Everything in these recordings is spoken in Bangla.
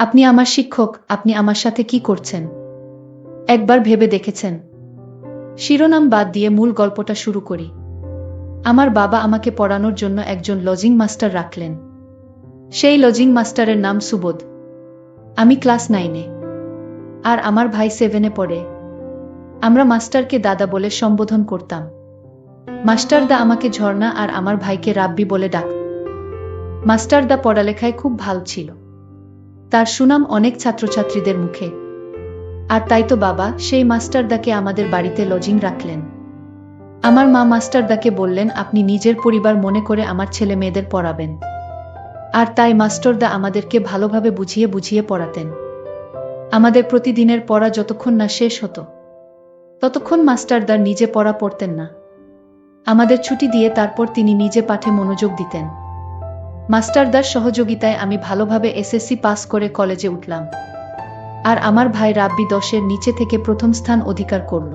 আপনি আমার শিক্ষক, আপনি আমার সাথে কি করছেন? একবার ভেবে দেখেছেন? শিরোনাম বাদ দিয়ে মূল গল্পটা শুরু করি। আমার বাবা আমাকে পড়ানোর জন্য একজন লজিং মাস্টার রাখলেন। সেই লজিং মাস্টারের নাম সুবোধ। আমি ক্লাস 9-এ। আর আমার ভাই 7-এ পড়ে। আমরা মাস্টারকে দাদা বলে সম্বোধন করতাম। মাস্টারদা আমাকে ঝর্ণা আর আমার ভাইকে রাব্বি বলে ডাকত। মাস্টারদা পড়ালেখায় খুব ভালো ছিল। তার সুনাম অনেক ছাত্রছাত্রীদের মুখে। আর তাই তো বাবা সেই মাস্টারদাকে আমাদের বাড়িতে লজিং রাখলেন। আমার মা মাস্টারদাকে বললেন, আপনি নিজের পরিবার মনে করে আমার ছেলে মেয়েদের পড়াবেন। আর তাই মাস্টারদা আমাদেরকে ভালোভাবে বুঝিয়ে বুঝিয়ে পড়াতেন। আমাদের প্রতিদিনের পড়া যতক্ষণ না শেষ হতো ততক্ষণ মাস্টারদার নিজে পড়া পড়তেন না। আমাদের ছুটি দিয়ে তারপর তিনি নিজে পাঠে মনোযোগ দিতেন। মাস্টারদার সহযোগিতায় আমি ভালোভাবে এসএসসি পাস করে কলেজে উঠলাম। আর আমার ভাই রাব্বি 10-এর নিচে থেকে প্রথম স্থান অধিকার করল।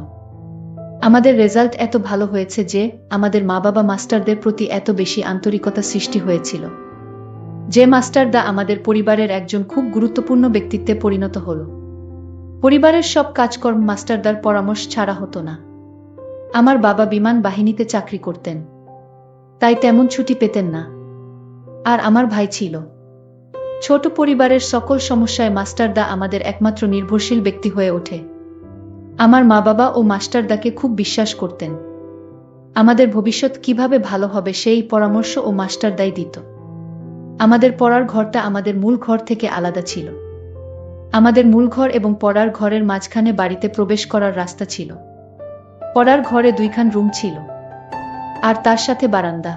আমাদের রেজাল্ট এত ভালো হয়েছে যে আমাদের মা বাবা মাস্টারদের প্রতি এত বেশি আন্তরিকতা সৃষ্টি হয়েছিল যে মাস্টারদা আমাদের পরিবারের একজন খুব গুরুত্বপূর্ণ ব্যক্তিত্বে পরিণত হল। পরিবারের সব কাজকর্ম মাস্টারদার পরামর্শ ছাড়া হতো না। আমার বাবা বিমান বাহিনীতে চাকরি করতেন, তাই তেমন ছুটি পেতেন না। আর আমার ভাই ছিল ছোট। পরিবারের সকল সমস্যায় মাস্টারদা আমাদের একমাত্র নির্ভরশীল ব্যক্তি হয়ে ওঠে। আমার মা বাবা ও মাস্টারদাকে খুব বিশ্বাস করতেন। আমাদের ভবিষ্যৎ কিভাবে ভালো হবে সেই পরামর্শ ও মাস্টারদাই দিত। আমাদের পড়ার ঘরটা আমাদের মূল ঘর থেকে আলাদা ছিল। আমাদের মূল ঘর এবং পড়ার ঘরের মাঝখানে বাড়িতে প্রবেশ করার রাস্তা ছিল। পড়ার ঘরে 2খান রুম ছিল আর তার সাথে বারান্দা।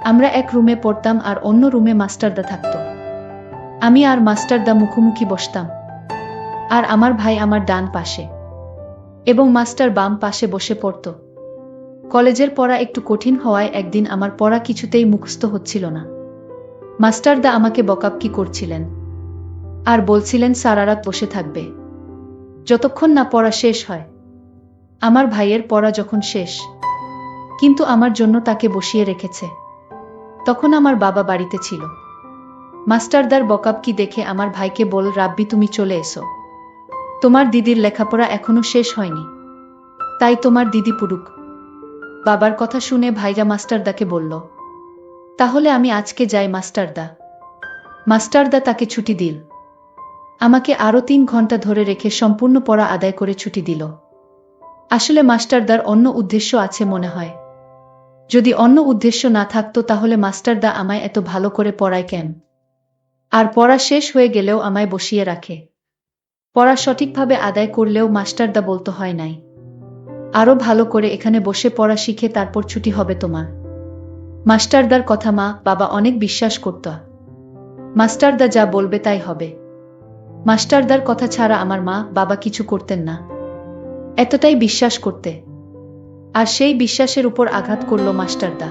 আমরা এক রুমে পড়তাম আর অন্য রুমে মাস্টারদা থাকত। আমি আর মাস্টারদা মুখোমুখি বসতাম। আর আমার ভাই আমার ডান পাশে এবং মাস্টার বাম পাশে বসে পড়ত। কলেজের পড়া একটু কঠিন হওয়ায় একদিন আমার পড়া কিছুতেই মুখস্থ হচ্ছিল না। মাস্টারদা আমাকে বকাবকি করছিলেন আর বলছিলেন সারা রাত বসে থাকবে যতক্ষণ না পড়া শেষ হয়। আমার ভাইয়ের পড়া যখন শেষ কিন্তু আমার জন্য তাকে বসিয়ে রেখেছে, তখন আমার বাবা বাড়িতে ছিল। মাস্টারদার বকাবকি দেখে আমার ভাইকে বল, রাব্বি তুমি চলে এসো, তোমার দিদির লেখাপড়া এখনো শেষ হয়নি, তাই তোমার দিদি পড়ুক। বাবার কথা শুনে ভাইরা মাস্টারদাকে বলল, তাহলে আমি আজকে যাই মাস্টারদা। মাস্টারদা তাকে ছুটি দিল। আমাকে আরো 3 ঘন্টা ধরে রেখে সম্পূর্ণ পড়া আদায় করে ছুটি দিল। আসলে মাস্টারদার অন্য উদ্দেশ্য আছে মনে হয়। যদি অন্য উদ্দেশ্য না থাকতো তাহলে মাস্টারদা আমায় এত ভালো করে পড়ায় কেন? আর পড়া শেষ হয়ে গেলেও আমায় বসিয়ে রাখে। পড়া সঠিকভাবে আদায় করলেও মাস্টারদা বলতো হয় নাই, আরো ভালো করে এখানে বসে পড়া শিখে তারপর ছুটি হবে তোমার। মাস্টারদার কথা মা বাবা অনেক বিশ্বাস করত। মাস্টারদা যা বলবে তাই হবে। মাস্টারদার কথা ছাড়া আমার মা বাবা কিছু করতেন না, এতটাই বিশ্বাস করতে। আর সেই বিশ্বাসের উপর আঘাত করল মাস্টারদা।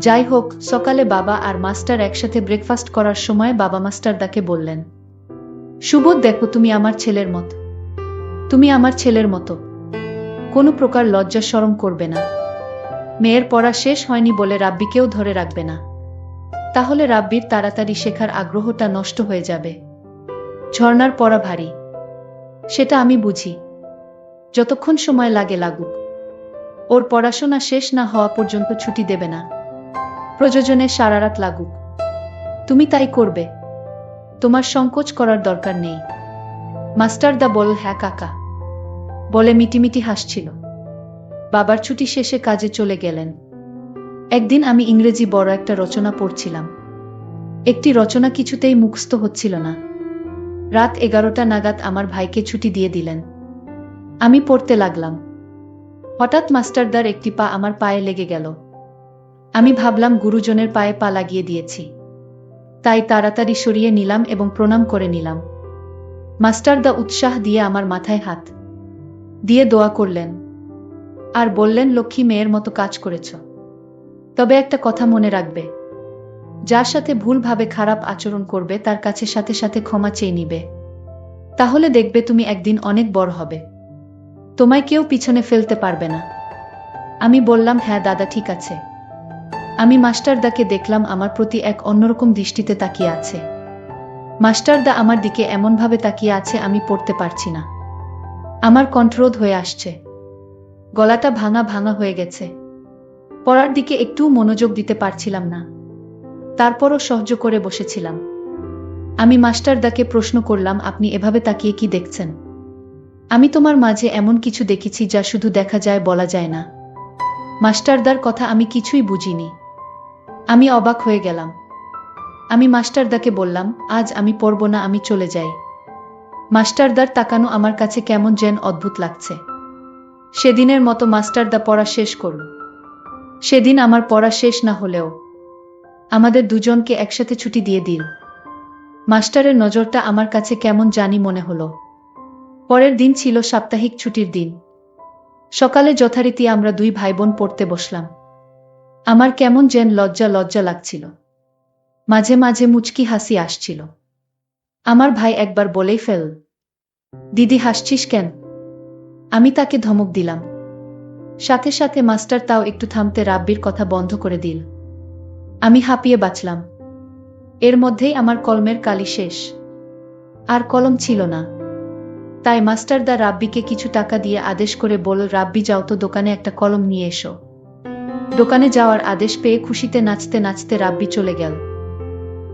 যাই হোক, সকালে বাবা আর মাস্টার একসাথে ব্রেকফাস্ট করার সময় বাবা মাস্টারদাকে বললেন, সুবোধ দেখো, তুমি আমার ছেলের মতো, তুমি আমার ছেলের মতো কোনো প্রকার লজ্জা শরম করবে না। মেয়ের পড়া শেষ হয়নি বলে রাব্বিকেও ধরে রাখবে না, তাহলে রাব্বির তাড়াতাড়ি শেখার আগ্রহটা নষ্ট হয়ে যাবে। ঝর্ণার পড়া ভারী, সেটা আমি বুঝি। যতক্ষণ সময় লাগে লাগুক, ওর পড়াশোনা শেষ না হওয়া পর্যন্ত ছুটি দেবে না। প্রয়োজনে সারা রাত লাগুক, তুমি তাই করবে, তোমার সংকোচ করার দরকার নেই। মাস্টারদা বল, হ্যাঁ কাকা বলে মিটিমিটি হাসছিল। বাবার ছুটি শেষে কাজে চলে গেলেন। একদিন আমি ইংরেজি বড় একটা রচনা পড়ছিলাম। একটি রচনা কিছুতেই মুখস্থ হচ্ছিল না। রাত 11টা নাগাদ আমার ভাইকে ছুটি দিয়ে দিলেন। আমি পড়তে লাগলাম। হঠাৎ মাস্টারদার একটি পা আমার পায়ে লেগে গেল। আমি ভাবলাম গুরুজনের পায়ে পা লাগিয়ে দিয়েছি, তাই তাড়াতাড়ি সরিয়ে নিলাম এবং প্রণাম করে নিলাম। মাস্টারদা উৎসাহ দিয়ে আমার মাথায় হাত দিয়ে দোয়া করলেন আর বললেন, লক্ষ্মী মেয়ের মতো কাজ করেছ। তবে একটা কথা মনে রাখবে, যার সাথে ভুলভাবে খারাপ আচরণ করবে তার কাছে সাথে সাথে ক্ষমা চেয়ে নিবে, তাহলে দেখবে তুমি একদিন অনেক বড় হবে, তোমায় কেউ পিছনে ফেলতে পারবে না। আমি বললাম, হ্যাঁ দাদা ঠিক আছে। আমি মাস্টারদাকে দেখলাম আমার প্রতি এক অন্যরকম দৃষ্টিতে তাকিয়ে আছে। মাস্টারদা আমার দিকে এমনভাবে তাকিয়ে আছে আমি পড়তে পারছি না। আমার কণ্ঠরোধ হয়ে আসছে, গলাটা ভাঙা ভাঙা হয়ে গেছে। পড়ার দিকে একটু মনোযোগ দিতে পারছিলাম না। তারপরও সহ্য করে বসেছিলাম। আমি মাস্টারদাকে প্রশ্ন করলাম, আপনি এভাবে তাকিয়ে কি দেখছেন? আমি তোমার মাঝে এমন কিছু দেখেছি যা শুধু দেখা যায় বলা যায় না। মাস্টারদার কথা আমি কিছুই বুঝিনি। আমি অবাক হয়ে গেলাম। আমি মাস্টারদাকে বললাম, আজ আমি পড়ব না, আমি চলে যাই। মাস্টারদার তাকানো আমার কাছে কেমন যেন অদ্ভুত লাগছে। সেদিনের মতো মাস্টারদা পড়া শেষ করল। সেদিন আমার পড়া শেষ না হলেও আমাদের দুজনকে একসাথে ছুটি দিয়ে দিল। মাস্টারের নজরটা আমার কাছে কেমন জানি মনে হলো। পরের দিন ছিল সাপ্তাহিক ছুটির দিন। সকালে যথারীতি আমরা দুই ভাইবোন পড়তে বসলাম। আমার কেমন যেন লজ্জা লজ্জা লাগছিল। মাঝে মাঝে মুচকি হাসি আসছিল। আমার ভাই একবার বলেই ফেল, দিদি হাসছিস কেন? আমি তাকে ধমক দিলাম। সাথে সাথে মাস্টার তাও একটু থামতে রাব্বির কথা বন্ধ করে দিল। আমি হাঁপিয়ে বাঁচলাম। এর মধ্যেই আমার কলমের কালি শেষ। আর কলম ছিল না। তাই মাস্টারদা রাব্বিকে কিছু টাকা দিয়ে আদেশ করে বলল, রাব্বি যাও তো দোকানে একটা কলম নিয়ে এসো। দোকানে যাওয়ার আদেশ পেয়ে খুশিতে নাচতে নাচতে রাব্বি চলে গেল।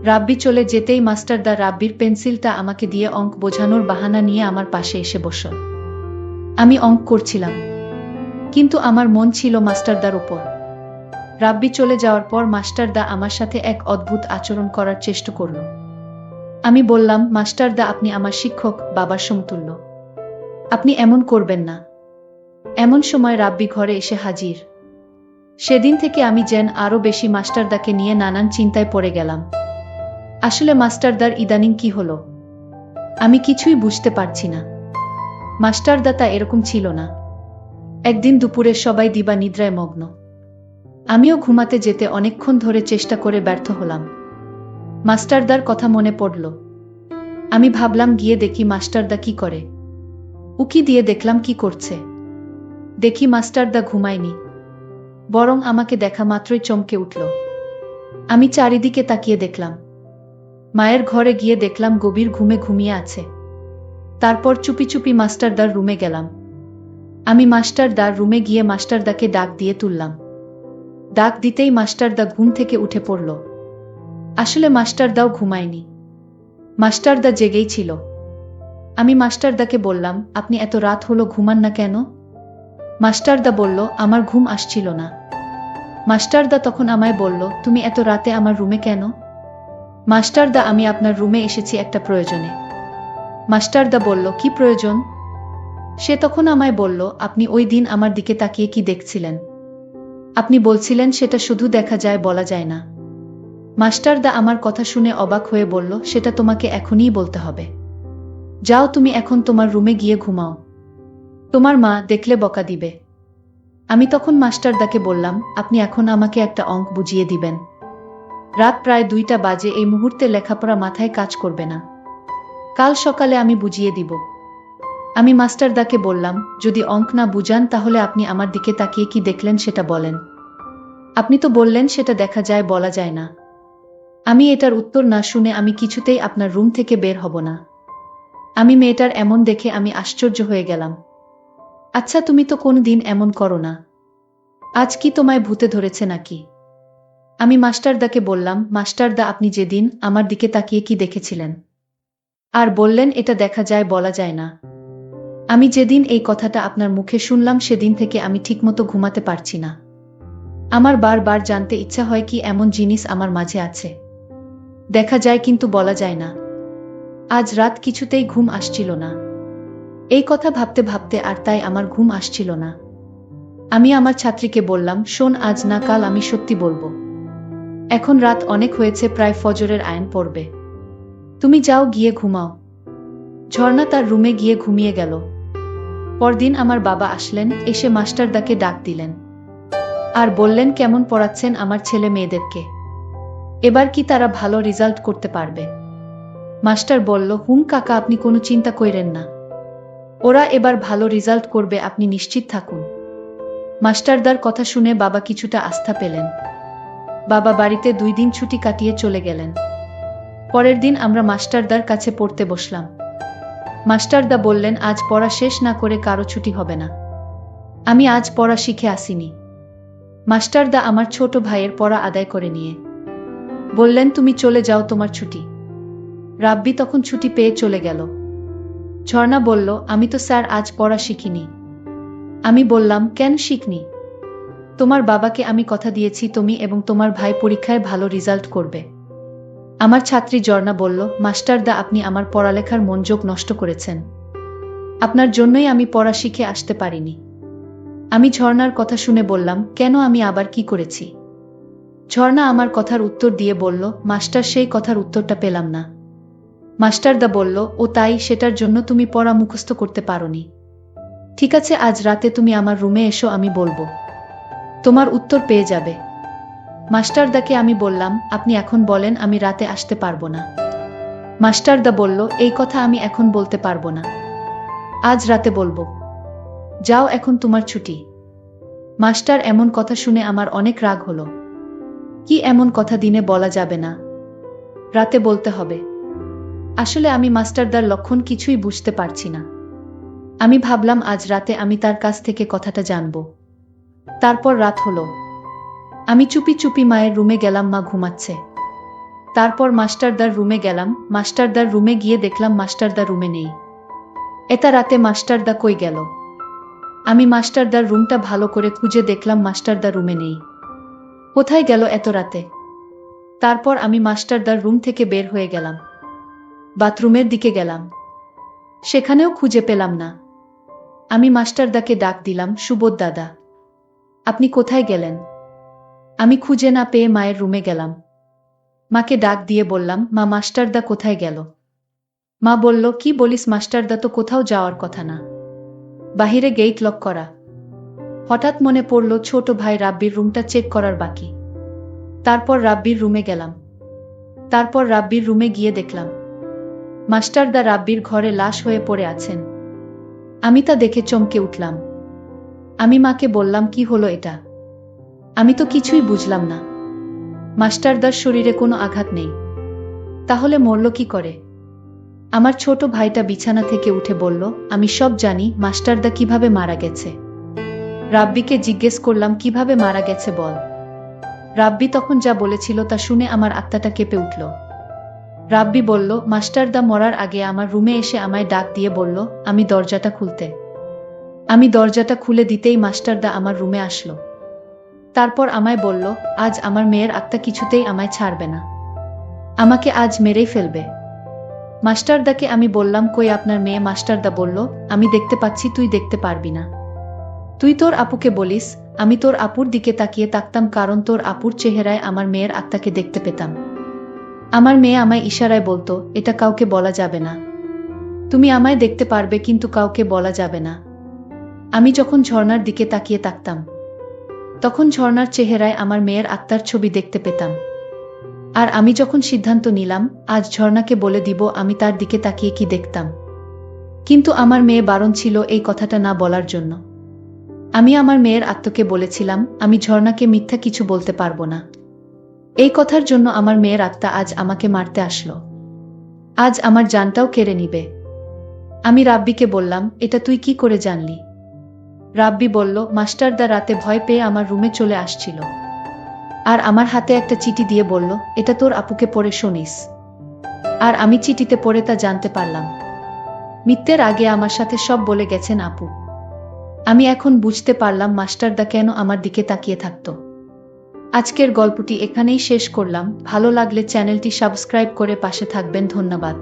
রাব্বি চলে যেতেই মাস্টারদা রাব্বির পেন্সিলটা আমাকে দিয়ে অঙ্ক বোঝানোর বাহানা নিয়ে আমার পাশে এসে বসল। আমি অঙ্ক করছিলাম, কিন্তু আমার মন ছিল মাস্টারদার উপর। রাব্বি চলে যাওয়ার পর মাস্টারদা আমার সাথে এক অদ্ভুত আচরণ করার চেষ্টা করল। আমি বললাম, মাস্টারদা আপনি আমার শিক্ষক, বাবার সমতুল্য। আপনি এমন করবেন না। এমন সময় রাব্বি ঘরে এসে হাজির। সেদিন থেকে আমি যেন আরো বেশি মাস্টারদাকে নিয়ে নানান চিন্তায় পড়ে গেলাম। আসলে মাস্টারদার ইদানিং কি হলো আমি কিছুই বুঝতে পারছি না। মাস্টারদা তা এরকম ছিল না। একদিন দুপুরে সবাই দিবা নিদ্রায় মগ্ন। আমিও ঘুমাতে যেতে অনেকক্ষণ ধরে চেষ্টা করে ব্যর্থ হলাম। মাস্টারদার কথা মনে পড়ল। আমি ভাবলাম গিয়ে দেখি মাস্টারদা কি করে। উকি দিয়ে দেখলাম কি করছে। দেখি মাস্টারদা ঘুমায়নি, বরং আমাকে দেখা মাত্রই চমকে উঠল। আমি চারিদিকে তাকিয়ে দেখলাম। মায়ের ঘরে গিয়ে দেখলাম গভীর ঘুমে ঘুমিয়ে আছে। তারপর চুপি চুপি মাস্টারদার রুমে গেলাম। আমি মাস্টারদার রুমে গিয়ে মাস্টারদাকে ডাক দিয়ে তুললাম। ডাক দিতেই মাস্টারদা ঘুম থেকে উঠে পড়ল। আসলে মাস্টারদাও ঘুমায়নি। মাস্টারদা জেগেই ছিল। আমি মাস্টারদাকে বললাম, আপনি এত রাত হলো ঘুমান না কেন? মাস্টারদা বলল, আমার ঘুম আসছিল না। মাস্টারদা তখন আমায় বলল, তুমি এত রাতে আমার রুমে কেন? মাস্টারদা, আমি আপনার রুমে এসেছি একটা প্রয়োজনে। মাস্টারদা বলল, কি প্রয়োজন? সে তখন আমায় বলল, আপনি ওই দিন আমার দিকে তাকিয়ে কি দেখছিলেন? আপনি বলছিলেন সেটা শুধু দেখা যায় বলা যায় না। মাস্টারদা আমার কথা শুনে অবাক হয়ে বলল, সেটা তোমাকে এখনই বলতে হবে। যাও তুমি এখন তোমার রুমে গিয়ে ঘুমাও। তোমার মা দেখলে বকা দিবে। আমি তখন মাস্টারদাকে বললাম, আপনি এখন আমাকে একটা অঙ্ক বুঝিয়ে দিবেন। রাত প্রায় 2টা বাজে, এই মুহূর্তে লেখাপড়া মাথায় কাজ করবে না। কাল সকালে আমি বুঝিয়ে দিব। আমি মাস্টারদাকে বললাম, যদি অঙ্ক না বুঝান তাহলে আপনি আমার দিকে তাকিয়ে কি দেখলেন সেটা বলেন। আপনি তো বললেন সেটা দেখা যায় বলা যায় না। আমি এটার উত্তর না শুনে আমি কিছুতেই আপনার রুম থেকে বের হব না। আমি মেয়েটার এমন দেখে আমি আশ্চর্য হয়ে গেলাম। আচ্ছা, তুমি তো কোনদিন এমন করো না। আজ কি তোমায় ভূতে ধরেছে নাকি? আমি মাস্টারদাকে বললাম, মাস্টারদা আপনি যেদিন আমার দিকে তাকিয়ে কি দেখেছিলেন? আর বললেন এটা দেখা যায় বলা যায় না। আমি যেদিন এই কথাটা আপনার মুখে শুনলাম সেদিন থেকে আমি ঠিকমতো ঘুমাতে পারছি না। আমার বারবার জানতে ইচ্ছা হয় কি এমন জিনিস আমার মাঝে আছে, দেখা যায় কিন্তু বলা যায় না। আজ রাত কিছুতেই ঘুম আসছিল না। এই কথা ভাবতে ভাবতে আর তাই আমার ঘুম আসছিল না। আমি আমার ছাত্রীকে বললাম, শোন, আজ না কাল আমি সত্যি বলবো। এখন রাত অনেক হয়েছে, প্রায় ফজরের আয়ান পড়বে। তুমি যাও গিয়ে ঘুমাও। ঝর্ণা তার রুমে গিয়ে ঘুমিয়ে গেল। পরদিন আমার বাবা আসলেন, এসে মাস্টারদাকে ডাক দিলেন আর বললেন, কেমন পড়াচ্ছেন আমার ছেলে মেয়েদেরকে? এবার কি তারা ভালো রেজাল্ট করতে পারবে? মাস্টার বলল, হুম কাকা, আপনি কোনো চিন্তা কইরেন না। ওরা এবার ভালো রেজাল্ট করবে, আপনি নিশ্চিত থাকুন। মাস্টারদার কথা শুনে বাবা কিছুটা আস্থা পেলেন। বাবা বাড়িতে 2 দিন ছুটি কাটিয়ে চলে গেলেন। পরের দিন আমরা মাস্টারদার কাছে পড়তে বসলাম। মাস্টারদা বললেন, আজ পড়া শেষ না করে কারো ছুটি হবে না। আমি আজ পড়া শিখে আসিনি। মাস্টারদা আমার ছোট ভাইয়ের পড়া আদায় করে নিয়ে বললেন, তুমি চলে যাও, তোমার ছুটি। রাব্বি তখন ছুটি পেয়ে চলে গেল। ঝর্ণা বলল, আমি তো স্যার আজ পড়া শিখিনি। আমি বললাম, কেন শিখনি? তোমার বাবাকে আমি কথা দিয়েছি তুমি এবং তোমার ভাই পরীক্ষায় ভালো রেজাল্ট করবে। আমার ছাত্রী ঝর্ণা বলল, মাস্টারদা আপনি আমার পড়ালেখার মনোযোগ নষ্ট করেছেন। আপনার জন্যই আমি পড়া শিখে আসতে পারিনি। আমি ঝর্ণার কথা শুনে বললাম, কেন, আমি আবার কি করেছি? ঝর্ণা আমার কথার উত্তর দিয়ে বলল, মাস্টার সেই কথার উত্তরটা পেলাম না। মাস্টারদা বলল, ও তাই, সেটার জন্য তুমি পড়া মুখস্থ করতে পারোনি। ঠিক আছে, আজ রাতে তুমি আমার রুমে এসো, আমি বলবো, তোমার উত্তর পেয়ে যাবে। মাস্টারদাকে আমি বললাম, আপনি এখন বলেন, আমি রাতে আসতে পারবো না। মাস্টারদা বলল, এই কথা আমি এখন বলতে পারবো না, আজ রাতে বলবো। যাও, এখন তোমার ছুটি। মাস্টার এমন কথা শুনে আমার অনেক রাগ হলো। কি এমন কথা দিনে বলা যাবে না, রাতে বলতে হবে? আসলে আমি মাস্টারদার লক্ষণ কিছুই বুঝতে পারছি না। আমি ভাবলাম আজ রাতে আমি তার কাছ থেকে কথাটা জানব। তারপর রাত হলো। আমি চুপি চুপি মায়ের রুমে গেলাম, মা ঘুমাচ্ছে। তারপর মাস্টারদার রুমে গেলাম। মাস্টারদার রুমে গিয়ে দেখলাম মাস্টারদা রুমে নেই। এটা রাতে মাস্টারদা কই গেল? আমি মাস্টারদার রুমটা ভালো করে খুঁজে দেখলাম মাস্টারদা রুমে নেই। কোথায় গেল এত রাতে? তারপর আমি মাস্টারদার রুম থেকে বের হয়ে গেলাম, বাথরুমের দিকে গেলাম, সেখানেও খুঁজে পেলাম না। আমি মাস্টারদাকে ডাক দিলাম, সুবোধ দাদা, আপনি কোথায় গেলেন? আমি খুঁজে না পেয়ে মায়ের রুমে গেলাম। মাকে ডাক দিয়ে বললাম, মা, মাস্টারদা কোথায় গেল? মা বলল, কি বলিস, মাস্টারদা তো কোথাও যাওয়ার কথা না, বাহিরে গেট লক করা। হঠাৎ মনে পড়ল ছোট ভাই রাব্বির রুমটা চেক করার বাকি। তারপর রাব্বির রুমে গেলাম। তারপর রাব্বির রুমে গিয়ে দেখলাম মাস্টারদা রাব্বির ঘরে লাশ হয়ে পড়ে আছেন। আমি তা দেখে চমকে উঠলাম। আমি মাকে বললাম, কি হলো এটা? আমি তো কিছুই বুঝলাম না। মাস্টারদার শরীরে কোনো আঘাত নেই, তাহলে মরল কি করে? আমার ছোট ভাইটা বিছানা থেকে উঠে বলল, আমি সব জানি, মাস্টারদা কিভাবে মারা গেছে। রাব্বিকে জিজ্ঞেস করলাম, কিভাবে মারা গেছে বল। রাব্বি তখন যা বলেছিল তা শুনে আমার আত্মাটা কেঁপে উঠল। রাব্বি বলল, মাস্টারদা মরার আগে আমার রুমে এসে আমায় ডাক দিয়ে বলল আমি দরজাটা খুলতে। আমি দরজাটা খুলে দিতেই মাস্টারদা আমার রুমে আসলো। তারপর আমায় বলল, আজ আমার মেয়ের আত্মা কিছুতেই আমায় ছাড়বে না, আমাকে আজ মেরেই ফেলবে। মাস্টারদাকে আমি বললাম, কই আপনার মেয়ে? মাস্টারদা বলল, আমি দেখতে পাচ্ছি, তুই দেখতে পারবি না। তুই তোর আপুকে বলিস। আমি তোর আপুর দিকে তাকিয়ে থাকতাম, কারণ তোর আপুর চেহারায় আমার মেয়ের আত্মাকে দেখতে পেতাম। আমার মেয়ে আমায় ইশারায় বলতো, এটা কাউকে বলা যাবে না, তুমি আমায় দেখতে পারবে কিন্তু কাউকে বলা যাবে না। আমি যখন ঝর্ণার দিকে তাকিয়ে থাকতাম, তখন ঝর্ণার চেহারায় আমার মেয়ের আত্মার ছবি দেখতে পেতাম। আর আমি যখন সিদ্ধান্ত নিলাম আজ ঝর্ণাকে বলে দিব আমি তার দিকে তাকিয়ে কি দেখতাম, কিন্তু আমার মেয়ে বারণ ছিল এই কথাটা না বলার জন্য। আমি আমার মেয়ের আত্মাকে বলেছিলাম, আমি ঝর্ণাকে মিথ্যা কিছু বলতে পারবো না। এই কথার জন্য আমার মেয়ের আত্মা আজ আমাকে মারতে আসলো, আজ আমার জানটাও কেড়ে নিবে। আমি রাব্বিকে বললাম, এটা তুই কি করে জানলি? রাব্বি বলল, মাস্টারদা রাতে ভয় পেয়ে আমার রুমে চলে আসছিল, আর আমার হাতে একটা চিঠি দিয়ে বলল, এটা তোর আপুকে পড়ে শোনিস। আর আমি চিঠিতে পড়ে তা জানতে পারলাম, মৃত্যুর আগে আমার সাথে সব বলে গেছেন আপু। আমি এখন বুঝতে পারলাম মাস্টারদা কেন আমার দিকে তাকিয়ে থাকতো। আজকের গল্পটি এখানেই শেষ করলাম। ভালো লাগলে চ্যানেলটি সাবস্ক্রাইব করে পাশে থাকবেন। ধন্যবাদ।